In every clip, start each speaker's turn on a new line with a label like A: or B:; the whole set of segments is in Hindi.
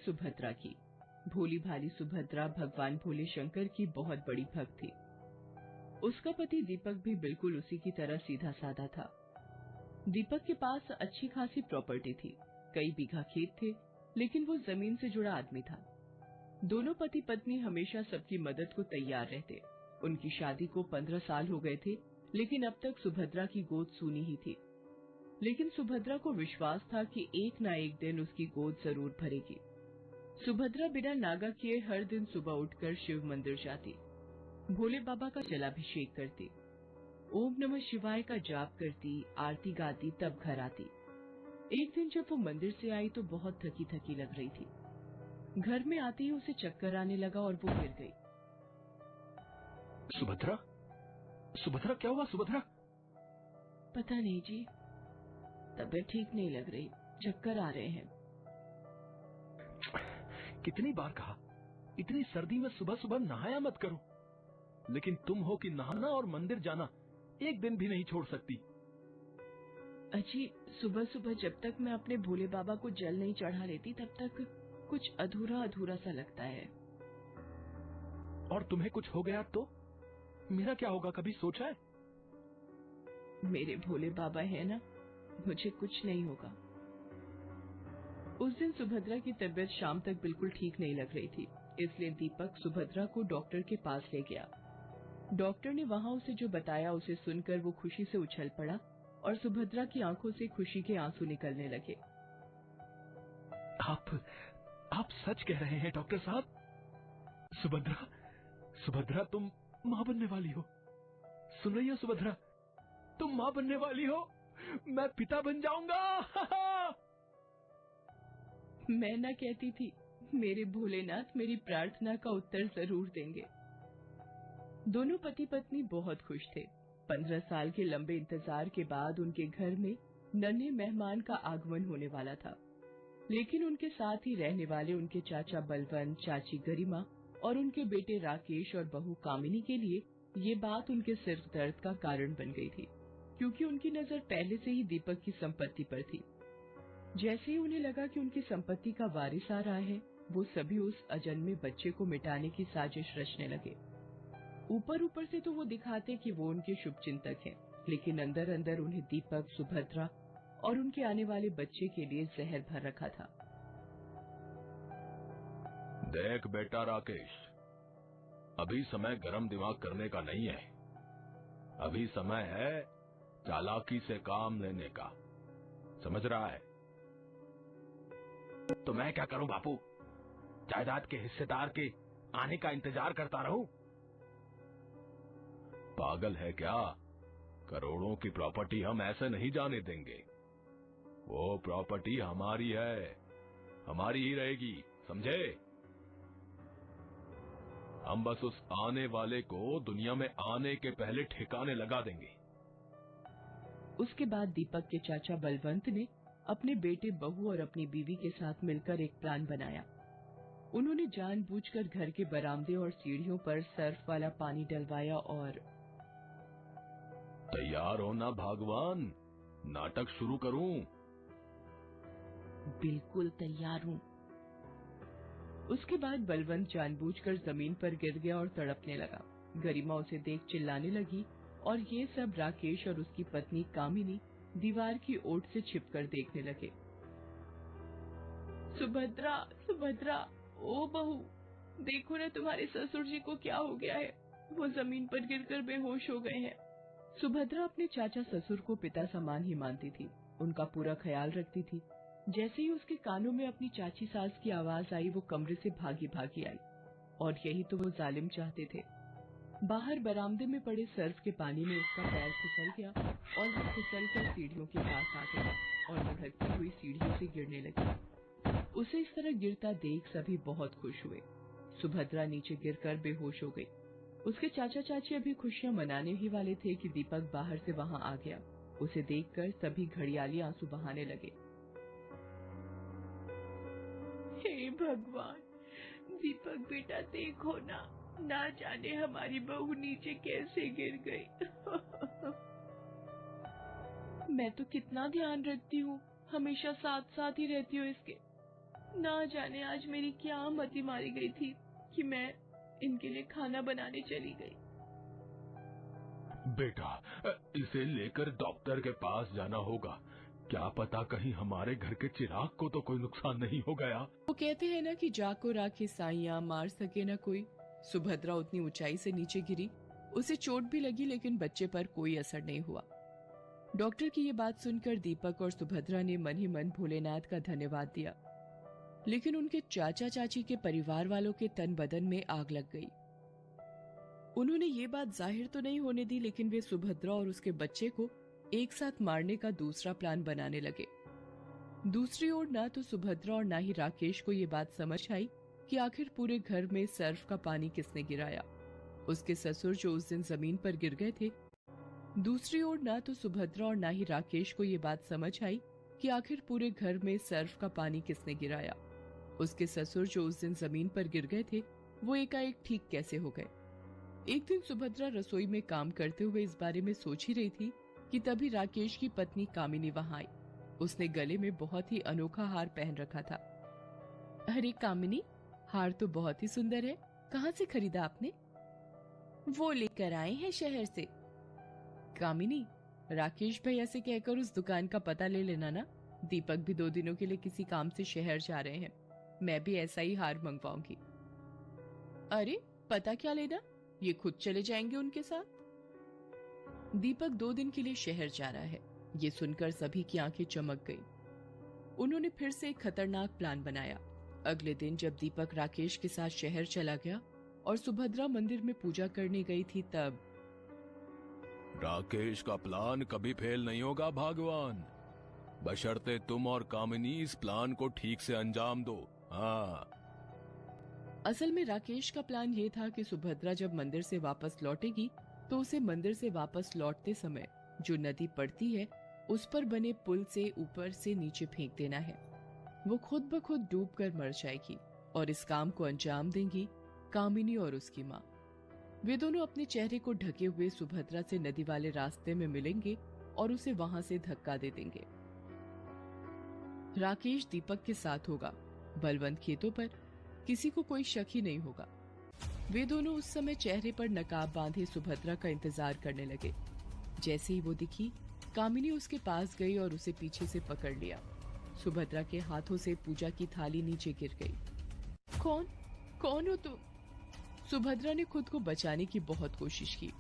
A: सुभद्रा की। भोली भाली सुभद्रा भगवान भोले शंकर की बहुत बड़ी भक्त थी। उसका पति दीपक भी बिल्कुल उसी की तरह सीधा साधा था। दीपक के पास अच्छी खासी प्रॉपर्टी थी, कई बीघा खेत थे, लेकिन वो जमीन से जुड़ा आदमी था। दोनों पति पत्नी हमेशा सबकी मदद को तैयार रहते। उनकी शादी को 15 साल हो गए थे, लेकिन अब तक सुभद्रा की गोद सूनी ही थी। लेकिन सुभद्रा को विश्वास था कि एक ना एक दिन उसकी गोद जरूर भरेगी। सुभद्रा बिना नागा किए हर दिन सुबह उठकर शिव मंदिर जाती, भोले बाबा का जलाभिषेक करती, ओम नमः शिवाय का जाप करती, आरती गाती, तब घर आती। एक दिन जब वो मंदिर से आई तो बहुत थकी थकी लग रही थी। घर में आते ही उसे चक्कर आने लगा और वो गिर गई।
B: सुभद्रा, सुभद्रा क्या हुआ सुभद्रा?
A: पता नहीं जी, तबीयत ठीक नहीं लग रही, चक्कर आ रहे हैं।
B: कितनी बार कहा, इतनी सर्दी में सुबह सुबह नहाया मत करो, लेकिन तुम हो कि नहाना और मंदिर जाना एक दिन भी नहीं छोड़ सकती।
A: अजी, सुबह सुबह जब तक मैं अपने भोले बाबा को जल नहीं चढ़ा लेती तब तक कुछ अधूरा अधूरा सा लगता है।
B: और तुम्हें कुछ हो गया तो मेरा क्या होगा, कभी सोचा है?
A: मेरे भोले बाबा है ना, मुझे कुछ नहीं होगा। उस दिन सुभद्रा की तबीयत शाम तक बिल्कुल ठीक नहीं लग रही थी, इसलिए दीपक सुभद्रा को डॉक्टर के पास ले गया। डॉक्टर ने वहां उसे जो बताया उसे सुनकर वो खुशी से उछल पड़ा और सुभद्रा की आंखों से खुशी के आंसू निकलने लगे।
B: आप सच कह रहे हैं डॉक्टर साहब? सुभद्रा, सुभद्रा तुम मां बनने वाली हो। सुन रही हो सुभद्रा, तुम मां बनने वाली हो। मैं पिता बन जाऊंगा।
A: मैं ना कहती थी, मेरे भोलेनाथ मेरी प्रार्थना का उत्तर जरूर देंगे। दोनों पति पत्नी बहुत खुश थे। 15 साल के लंबे इंतजार के बाद उनके घर में नन्हे मेहमान का आगमन होने वाला था, लेकिन उनके साथ ही रहने वाले उनके चाचा बलवंत, चाची गरिमा और उनके बेटे राकेश और बहू कामिनी के लिए ये बात उनके सिर दर्द का कारण बन गई थी, क्योंकि उनकी नजर पहले से ही दीपक की संपत्ति पर थी। जैसे ही उन्हें लगा कि उनकी संपत्ति का वारिस आ रहा है, वो सभी उस अजन्मे बच्चे को मिटाने की साजिश रचने लगे। ऊपर ऊपर से तो वो दिखाते कि वो उनके शुभचिंतक हैं, लेकिन अंदर अंदर उन्हें दीपक, सुभद्रा और उनके आने वाले बच्चे के लिए जहर भर रखा था।
B: देख बेटा राकेश, अभी समय गरम दिमाग करने का नहीं है। अभी समय है चालाकी से काम लेने का, समझ रहा है? तो मैं क्या करूं बापू? जायदाद के हिस्सेदार के आने का इंतजार करता रहूं? पागल है क्या? करोड़ों की प्रॉपर्टी हम ऐसे नहीं जाने देंगे। वो प्रॉपर्टी हमारी है, हमारी ही रहेगी, समझे? हम बस उस आने वाले को दुनिया में आने के पहले ठिकाने लगा देंगे।
A: उसके बाद दीपक के चाचा बलवंत ने अपने बेटे, बहू और अपनी बीवी के साथ मिलकर एक प्लान बनाया। उन्होंने जानबूझकर घर के बरामदे और सीढ़ियों पर सर्फ वाला पानी डलवाया और
B: तैयार हो ना भगवान, नाटक शुरू करूं?
A: बिल्कुल तैयार हूँ। उसके बाद बलवंत जानबूझकर जमीन पर गिर गया और तड़पने लगा। गरिमा उसे देख चिल्लाने लगी और ये सब राकेश और उसकी पत्नी कामिनी दीवार की ओट से छिपकर देखने लगे। सुभद्रा, सुभद्रा, ओ बहू, देखो ना तुम्हारे ससुर जी को क्या हो गया है, वो जमीन पर गिरकर बेहोश हो गए हैं। सुभद्रा अपने चाचा ससुर को पिता समान ही मानती थी, उनका पूरा ख्याल रखती थी। जैसे ही उसके कानों में अपनी चाची सास की आवाज आई, वो कमरे से भागी भागी आई, और यही तो वो जालिम चाहते थे। बाहर बरामदे में पड़े सर्फ के पानी में उसका पैर फिसल गया और वो फिसलकर सीढ़ियों के पास आ गया और लुढ़कती हुई सीढ़ियों से गिरने लगी। उसे इस तरह गिरता देख सभी बहुत खुश हुए। सुभद्रा नीचे गिरकर बेहोश हो गई। उसके चाचा चाची अभी खुशियां मनाने ही वाले थे कि दीपक बाहर से वहां आ गया। उसे देखकर सभी घड़ियाली आंसू बहाने लगे। हे भगवान, दीपक बेटा देखो ना जाने हमारी बहू नीचे कैसे गिर गई। मैं तो कितना ध्यान रखती हूँ, हमेशा साथ साथ ही रहती हूँ इसके। ना जाने आज मेरी क्या मति मारी गई थी कि मैं इनके लिए खाना बनाने चली गई।
B: बेटा, इसे लेकर डॉक्टर के पास जाना होगा। क्या पता कहीं हमारे घर के चिराग को तो कोई नुकसान नहीं हो गया।
A: वो कहते हैं ना कि जाग को राखे साइयां, मार सके ना कोई। सुभद्रा उतनी ऊंचाई से नीचे गिरी, उसे चोट भी लगी लेकिन बच्चे पर कोई असर नहीं हुआ। डॉक्टर की ये बात सुनकर दीपक और सुभद्रा ने मन ही मन भोलेनाथ का धन्यवाद दिया, लेकिन उनके चाचा चाची के परिवार वालों के तन बदन में आग लग गई। उन्होंने ये बात जाहिर तो नहीं होने दी, लेकिन वे सुभद्रा और उसके बच्चे को एक साथ मारने का दूसरा प्लान बनाने लगे। दूसरी ओर ना तो सुभद्रा और ना ही राकेश को ये बात समझ आई कि आखिर पूरे घर में सर्फ का पानी किसने गिराया। उसके ससुर जो उस दिन जमीन पर गिर गए थे। दूसरी ओर ना तो सुभद्रा और ना ही राकेश को ये बात समझ आई कि आखिर पूरे घर में सर्फ का पानी किसने गिराया। उसके ससुर जो उस दिन जमीन पर गिर गए थे, वो एकाएक ठीक कैसे हो गए। एक दिन सुभद्रा रसोई में काम करते हुए इस बारे में सोच ही रही थी कि तभी राकेश की पत्नी कामिनी वहां आई। उसने गले में बहुत ही अनोखा हार पहन रखा था। अरे कामिनी, हार तो बहुत ही सुंदर है, कहाँ से खरीदा आपने? वो लेकर आए हैं शहर से। कामिनी, राकेश भैया से कहकर उस दुकान का पता ले लेना ना। दीपक भी 2 दिनों के लिए किसी काम से शहर जा रहे हैं, मैं भी ऐसा ही हार मंगवाऊंगी। अरे पता क्या लेना, ये खुद चले जाएंगे उनके साथ। दीपक 2 दिन के लिए शहर जा रहा है, ये सुनकर सभी की आंखें चमक गई। उन्होंने फिर से एक खतरनाक प्लान बनाया। अगले दिन जब दीपक राकेश के साथ शहर चला गया और सुभद्रा मंदिर में पूजा करने गई थी, तब
B: राकेश का प्लान कभी फेल नहीं होगा भगवान, बशर्ते तुम और कामिनी इस प्लान को ठीक से अंजाम दो। हाँ।
A: असल में राकेश का प्लान ये था कि सुभद्रा जब मंदिर से वापस लौटेगी तो उसे मंदिर से वापस लौटते समय जो नदी पड़ती है उस पर बने पुल से ऊपर से नीचे फेंक देना है। वो खुद ब खुद डूबकर मर जाएगी और इस काम को अंजाम देंगी कामिनी और उसकी माँ। वे दोनों अपने चेहरे को ढके हुए सुभद्रा से नदी वाले रास्ते में मिलेंगे और उसे वहां से धक्का दे देंगे। राकेश दीपक के साथ होगा, बलवंत खेतों पर, किसी को कोई शक ही नहीं होगा। वे दोनों उस समय चेहरे पर नकाब बांधे सुभद्रा का इंतजार करने लगे। जैसे ही वो दिखी, कामिनी उसके पास गई और उसे पीछे से पकड़ लिया। सुभद्रा के हाथों से पूजा की थाली नीचे गिर गई। कौन हो तुम? सुभद्रा ने खुद को बचाने की बहुत कोशिश की।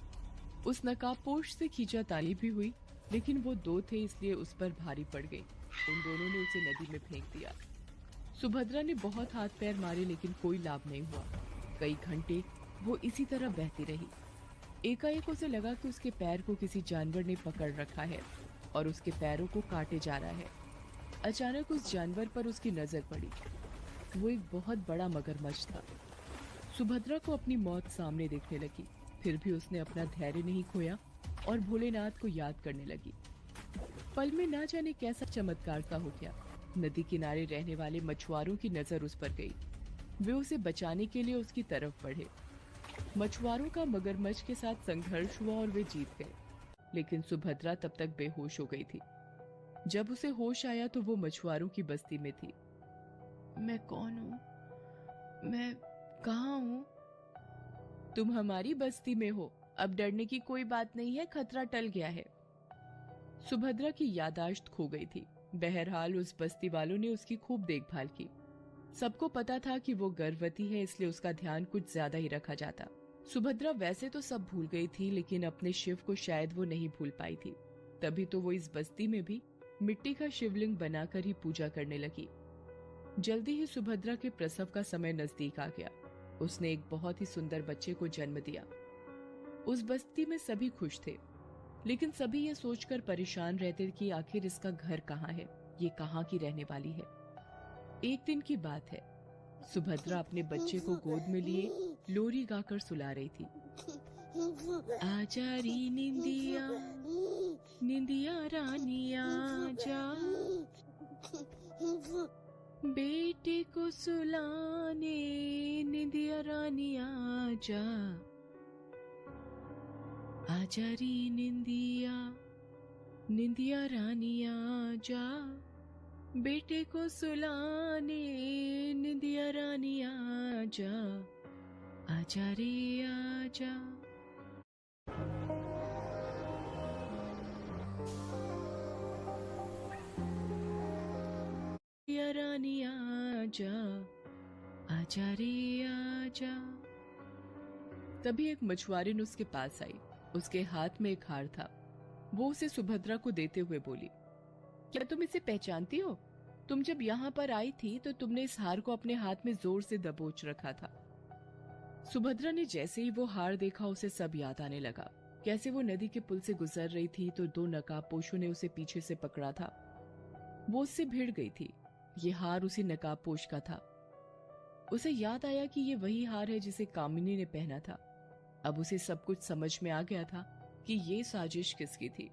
A: उस नकाबपोश से खींचातानी भी हुई, लेकिन वो 2 थे इसलिए उस पर भारी पड़ गई। उन दोनों ने उसे नदी में फेंक दिया। सुभद्रा ने बहुत हाथ पैर मारे लेकिन कोई लाभ नहीं हुआ। कई घंटे वो इसी तरह बहती रही। एकाएक उसे लगा कि उसके पैर को किसी जानवर ने पकड़ रखा है और उसके पैरों को काटे जा रहा है। अचानक उस जानवर पर उसकी नजर पड़ी। वो एक बहुत बड़ा मगरमच्छ था। सुभद्रा को अपनी मौत सामने दिखने लगी, फिर भी उसने अपना धैर्य नहीं खोया और भोलेनाथ को याद करने लगी। पल में ना जाने कैसा चमत्कार सा हो गया। नदी किनारे रहने वाले मछुआरों की नजर उस पर गई। वे उसे बचाने के लिए उसकी तरफ बढ़े। मछुआरों का मगरमच्छ के साथ संघर्ष हुआ और वे जीत गए, लेकिन सुभद्रा तब तक बेहोश हो गई थी। जब उसे होश आया तो वो मछुआरों की बस्ती में थी। मैं कौन हूँ? मैं कहाँ हूँ? तुम हमारी बस्ती में हो, अब डरने की कोई बात नहीं है, खतरा टल गया है। सुभद्रा की याददाश्त खो गई थी। बहरहाल उस बस्ती वालों ने उसकी खूब देखभाल की। सबको पता था कि वो गर्भवती है, इसलिए उसका ध्यान कुछ ज्यादा ही रखा जाता। सुभद्रा वैसे तो सब भूल गई थी, लेकिन अपने शिव को शायद वो नहीं भूल पाई थी। तभी तो वो इस बस्ती में भी मिट्टी का शिवलिंग बनाकर ही पूजा करने लगी। जल्दी ही सुभद्रा के प्रसव का समय नजदीक आ गया। उसने एक बहुत ही सुंदर बच्चे को जन्म दिया। उस बस्ती में सभी खुश थे, लेकिन सभी ये सोचकर परेशान रहते कि आखिर इसका घर कहाँ है, ये कहाँ की रहने वाली है। एक दिन की बात है, सुभद्रा अपने बच्चे को गोद में लिए लोरी गाकर सुला रही थी। आजा री निंदिया, निंदिया रानी आजा, बेटे को सुलाने निंदिया रानी आजा, आजा री निंदिया, निंदिया रानी आजा। बेटे को सुलाने निंदिया रानी आजा, आजा रे आजा। निंदिया रानी आजा, आजा रे आजा। तभी एक मछुआरिन उसके पास आई। उसके हाथ में एक हार था। वो उसे सुभद्रा को देते हुए बोली, क्या तुम इसे पहचानती हो? तुम जब यहाँ पर आई थी तो तुमने इस हार को अपने हाथ में जोर से दबोच रखा था। सुभद्रा ने जैसे ही वो हार देखा उसे सब याद आने लगा। कैसे वो नदी के पुल से गुजर रही थी तो दो नकाबपोशों ने उसे पीछे से पकड़ा था। वो उससे भिड़ गई थी। ये हार उसी नकाबपोश का था। उसे याद आया कि ये वही हार है जिसे कामिनी ने पहना था। अब उसे सब कुछ समझ में आ गया था कि ये साजिश किसकी थी।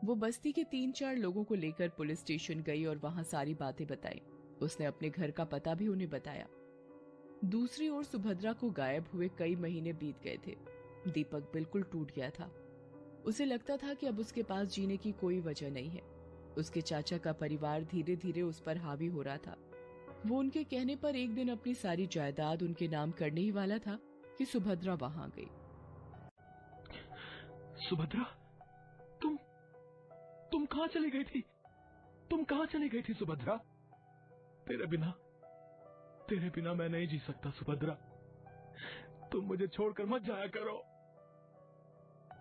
A: वो बस्ती के 3-4 लोगों को लेकर पुलिस स्टेशन गई और वहां सारी बातें बताई। उसने अपने घर का पता भी उन्हें बताया। दूसरी ओर सुभद्रा को गायब हुए कई महीने बीत गए थे। दीपक बिल्कुल टूट गया था। उसे लगता था कि अब उसके पास जीने की कोई वजह नहीं है। उसके चाचा का परिवार धीरे धीरे उस पर हावी हो रहा था। वो उनके कहने पर एक दिन अपनी सारी जायदाद उनके नाम करने ही वाला था कि सुभद्रा वहां गई।
B: सुभद्रा, तुम कहाँ चली गई थी? तुम कहाँ चली गई थी सुभद्रा? तेरे बिना मैं नहीं जी सकता सुभद्रा। तुम मुझे छोड़कर मत जाया करो।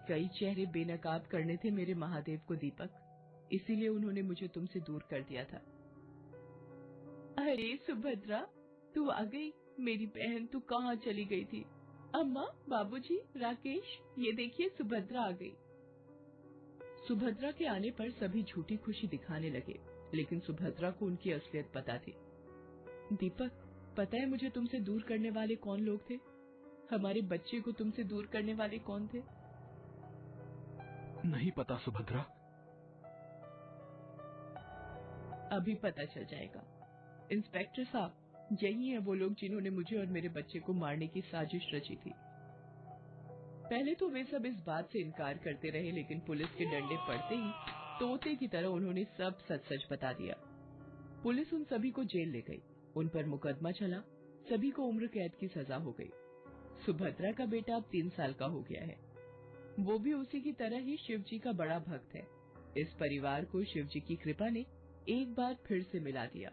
A: कई चेहरे बेनकाब करने थे मेरे महादेव को दीपक, इसीलिए उन्होंने मुझे तुमसे दूर कर दिया था। अरे सुभद्रा, तू आ गई। मेरी बहन, तू कहाँ चली गई थी? अम्मा, बाबूजी, राकेश, ये देखिए सुभद्रा आ गई। सुभद्रा के आने पर सभी झूठी खुशी दिखाने लगे, लेकिन सुभद्रा को उनकी असलियत पता थी। दीपक, पता है मुझे तुमसे दूर करने वाले कौन लोग थे? हमारे बच्चे को तुमसे दूर करने वाले कौन थे?
B: नहीं पता सुभद्रा।
A: अभी पता चल जाएगा। इंस्पेक्टर साहब, यही है वो लोग जिन्होंने मुझे और मेरे बच्चे को मारने की साजिश रची थी। पहले तो वे सब इस बात से इनकार करते रहे, लेकिन पुलिस के डंडे पड़ते ही तोते की तरह उन्होंने सब सच सच बता दिया। पुलिस उन सभी को जेल ले गई। उन पर मुकदमा चला। सभी को उम्र कैद की सजा हो गई। सुभद्रा का बेटा अब 3 साल का हो गया है। वो भी उसी की तरह ही शिव जी का बड़ा भक्त है। इस परिवार को शिव जी की कृपा ने एक बार फिर से मिला दिया।